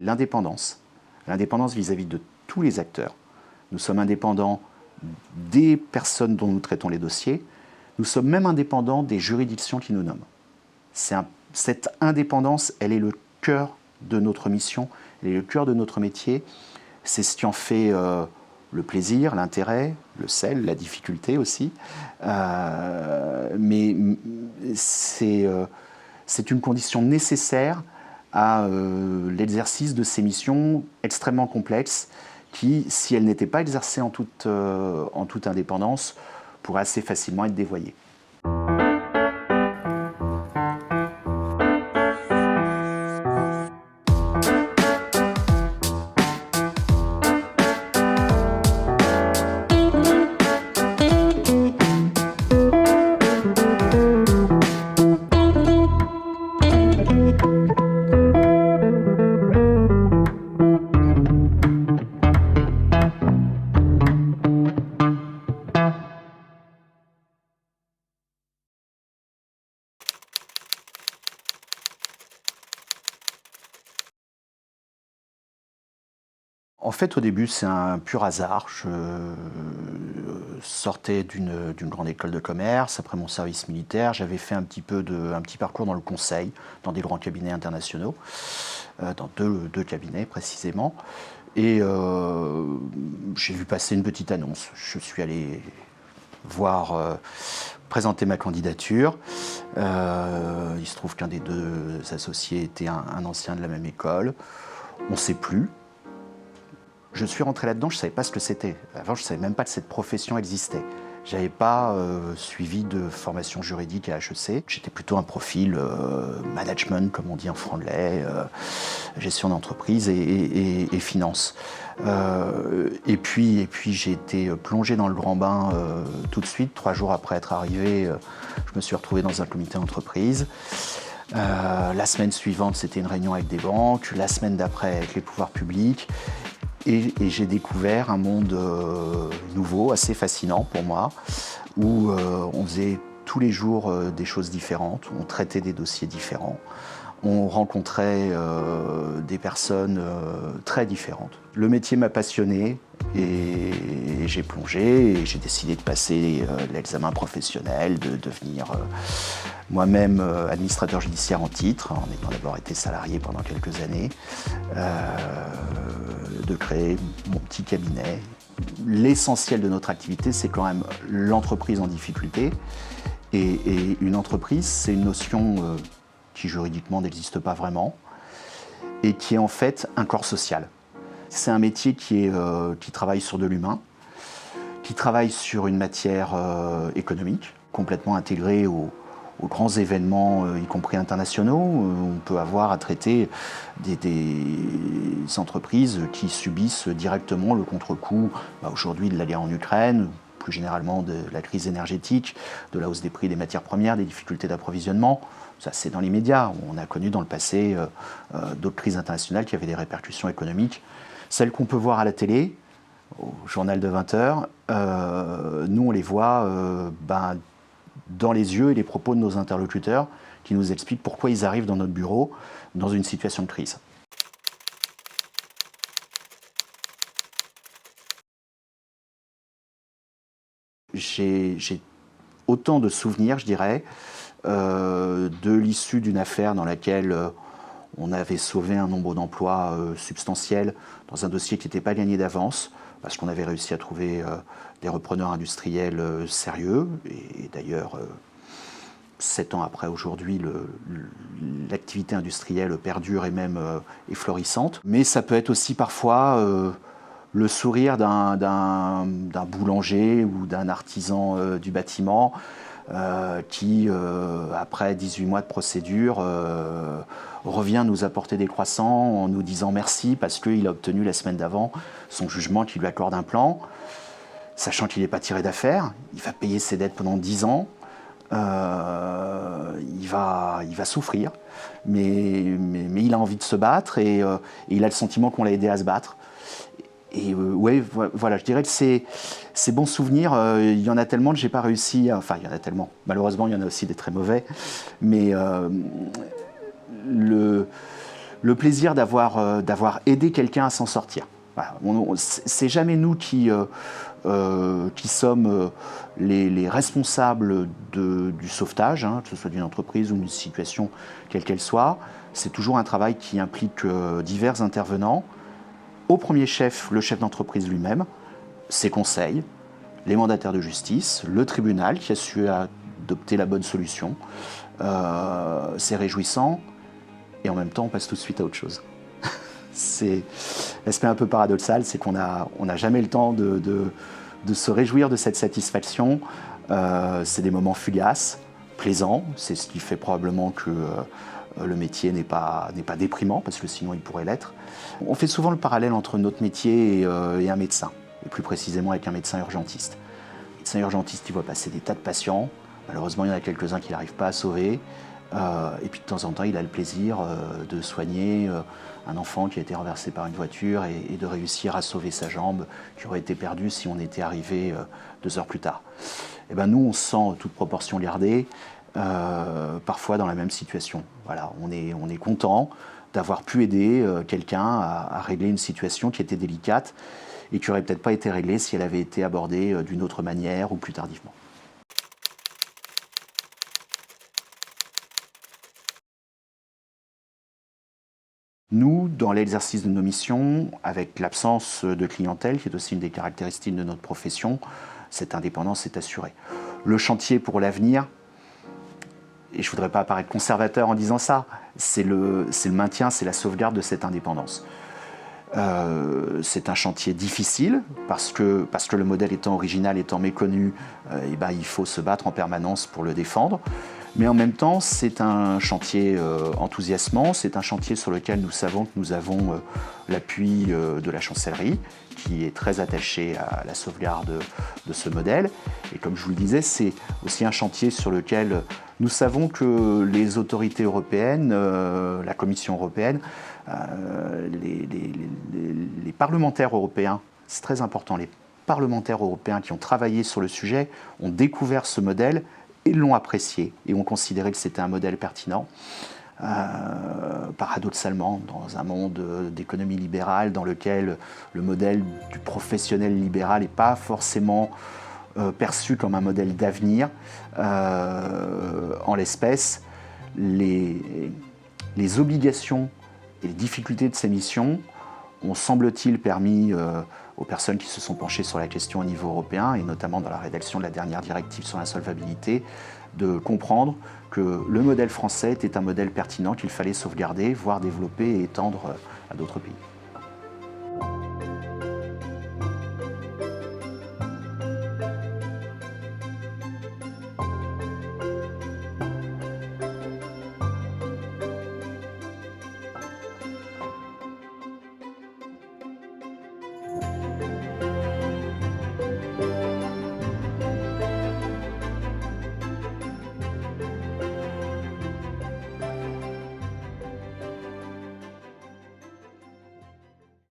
L'indépendance vis-à-vis de tous les acteurs. Nous sommes indépendants des personnes dont nous traitons les dossiers, nous sommes même indépendants des juridictions qui nous nomment. Cette indépendance, elle est le cœur de notre mission, elle est le cœur de notre métier. C'est ce qui en fait le plaisir, l'intérêt, le sel, la difficulté aussi. Mais c'est une condition nécessaire à l'exercice de ces missions extrêmement complexes qui, si elles n'étaient pas exercées en toute indépendance, pourraient assez facilement être dévoyées. En fait, au début, c'est un pur hasard. Je sortais d'une grande école de commerce. Après mon service militaire, j'avais fait un petit parcours dans le conseil, dans des grands cabinets internationaux, dans deux cabinets précisément. Et j'ai vu passer une petite annonce. Je suis allé voir présenter ma candidature. Il se trouve qu'un des deux associés était un ancien de la même école. On ne sait plus. Je suis rentré là-dedans, je ne savais pas ce que c'était. Avant, je ne savais même pas que cette profession existait. Je n'avais pas suivi de formation juridique à HEC. J'étais plutôt un profil management, comme on dit en franglais, gestion d'entreprise et finance. Et puis j'ai été plongé dans le grand bain tout de suite. 3 jours après être arrivé, je me suis retrouvé dans un comité d'entreprise. La semaine suivante, c'était une réunion avec des banques. La semaine d'après, avec les pouvoirs publics. Et j'ai découvert un monde nouveau, assez fascinant pour moi, où on faisait tous les jours des choses différentes, on traitait des dossiers différents, on rencontrait des personnes très différentes. Le métier m'a passionné et j'ai plongé et j'ai décidé de passer l'examen professionnel, de devenir moi-même administrateur judiciaire en titre, en ayant d'abord été salarié pendant quelques années, de créer mon petit cabinet. L'essentiel de notre activité, c'est quand même l'entreprise en difficulté. Et une entreprise, c'est une notion qui juridiquement n'existe pas vraiment et qui est en fait un corps social. C'est un métier qui travaille sur de l'humain, qui travaille sur une matière économique, complètement intégrée aux grands événements, y compris internationaux. On peut avoir à traiter des entreprises qui subissent directement le contre-coup aujourd'hui de la guerre en Ukraine, plus généralement de la crise énergétique, de la hausse des prix des matières premières, des difficultés d'approvisionnement. Ça, c'est dans les médias. On a connu dans le passé d'autres crises internationales qui avaient des répercussions économiques. Celles qu'on peut voir à la télé, au journal de 20 h, nous, on les voit dans les yeux et les propos de nos interlocuteurs qui nous expliquent pourquoi ils arrivent dans notre bureau dans une situation de crise. J'ai autant de souvenirs, je dirais, de l'issue d'une affaire dans laquelle on avait sauvé un nombre d'emplois substantiel dans un dossier qui n'était pas gagné d'avance, parce qu'on avait réussi à trouver des repreneurs industriels sérieux. Et d'ailleurs, 7 ans après aujourd'hui, l'activité industrielle perdure et même est florissante. Mais ça peut être aussi parfois le sourire d'un boulanger ou d'un artisan du bâtiment qui, après 18 mois de procédure, revient nous apporter des croissants en nous disant merci parce qu'il a obtenu la semaine d'avant son jugement qui lui accorde un plan, sachant qu'il n'est pas tiré d'affaire, il va payer ses dettes pendant 10 ans, il va souffrir, mais il a envie de se battre et il a le sentiment qu'on l'a aidé à se battre. Et ouais, voilà, je dirais que ces bons souvenirs, il y en a tellement que j'ai pas réussi, enfin il y en a tellement, malheureusement il y en a aussi des très mauvais, mais le plaisir d'avoir aidé quelqu'un à s'en sortir. Voilà. C'est jamais nous qui sommes les responsables du sauvetage, hein, que ce soit d'une entreprise ou d'une situation quelle qu'elle soit. C'est toujours un travail qui implique divers intervenants. Au premier chef, le chef d'entreprise lui-même, ses conseils, les mandataires de justice, le tribunal qui a su adopter la bonne solution. C'est réjouissant et en même temps on passe tout de suite à autre chose. C'est l'aspect un peu paradoxal, c'est qu'on n'a jamais le temps de se réjouir de cette satisfaction. C'est des moments fugaces, plaisants, c'est ce qui fait probablement que le métier n'est pas déprimant, parce que sinon il pourrait l'être. On fait souvent le parallèle entre notre métier et un médecin, et plus précisément avec un médecin urgentiste. Un médecin urgentiste, il voit passer des tas de patients, malheureusement il y en a quelques-uns qu'il n'arrive pas à sauver, et puis de temps en temps il a le plaisir de soigner un enfant qui a été renversé par une voiture et de réussir à sauver sa jambe qui aurait été perdue si on était arrivé 2 heures plus tard. Et ben nous on se sent toute proportion gardée, parfois dans la même situation. Voilà, on est content d'avoir pu aider quelqu'un à régler une situation qui était délicate et qui n'aurait peut-être pas été réglée si elle avait été abordée d'une autre manière ou plus tardivement. Nous, dans l'exercice de nos missions, avec l'absence de clientèle, qui est aussi une des caractéristiques de notre profession, cette indépendance est assurée. Le chantier pour l'avenir, et je ne voudrais pas paraître conservateur en disant ça, c'est le maintien, c'est la sauvegarde de cette indépendance. C'est un chantier difficile parce que le modèle étant original, étant méconnu, il faut se battre en permanence pour le défendre. Mais en même temps, c'est un chantier enthousiasmant, c'est un chantier sur lequel nous savons que nous avons l'appui de la chancellerie, qui est très attachée à la sauvegarde de ce modèle. Et comme je vous le disais, c'est aussi un chantier sur lequel nous savons que les autorités européennes, la Commission européenne, les parlementaires européens, c'est très important, les parlementaires européens qui ont travaillé sur le sujet ont découvert ce modèle et l'ont apprécié et ont considéré que c'était un modèle pertinent. Paradoxalement, dans un monde d'économie libérale dans lequel le modèle du professionnel libéral n'est pas forcément perçu comme un modèle d'avenir, en l'espèce, les obligations et les difficultés de ces missions ont, semble-t-il, permis aux personnes qui se sont penchées sur la question au niveau européen, et notamment dans la rédaction de la dernière directive sur l'insolvabilité, de comprendre que le modèle français était un modèle pertinent qu'il fallait sauvegarder, voire développer et étendre à d'autres pays.